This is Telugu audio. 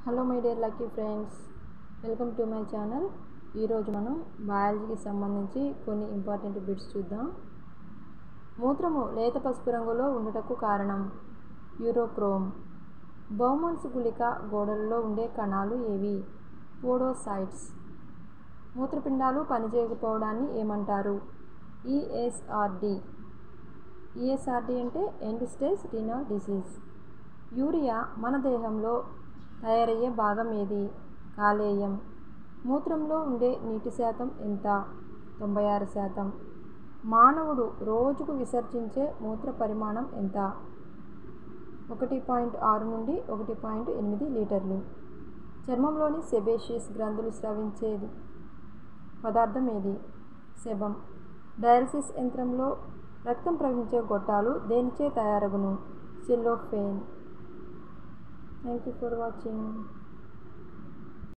Hello my dear lucky friends, welcome to my channel. ఈరోజు మనం బయాలజీకి సంబంధించి కొన్ని ఇంపార్టెంట్ బిట్స్ చూద్దాం. మూత్రము లేత పసుపు రంగులో ఉండుటకు కారణం యూరోక్రోమ్. బౌమన్స్ గుళిక గోడలలో ఉండే కణాలు ఏవి? పోడోసైట్స్. మూత్రపిండాలు పనిచేయకపోవడాన్ని ఏమంటారు? ఈఎస్ఆర్డి. ఈఎస్ఆర్డి అంటే end stage renal disease. Urea మన దేహంలో తయారయ్యే భాగం ఏది? కాలేయం. మూత్రంలో ఉండే నీటి శాతం ఎంత? 96%. మానవుడు రోజుకు విసర్జించే మూత్ర పరిమాణం ఎంత? 1.6 నుండి 1.8 లీటర్లు. చర్మంలోని సెబేషియస్ గ్రంథులు స్రవించేది పదార్థం ఏది? సెబం. డయాలసిస్ యంత్రంలో రక్తం ప్రవహించే గొట్టాలు దేనిచే తయారగును? Cellophane. Thank you for watching.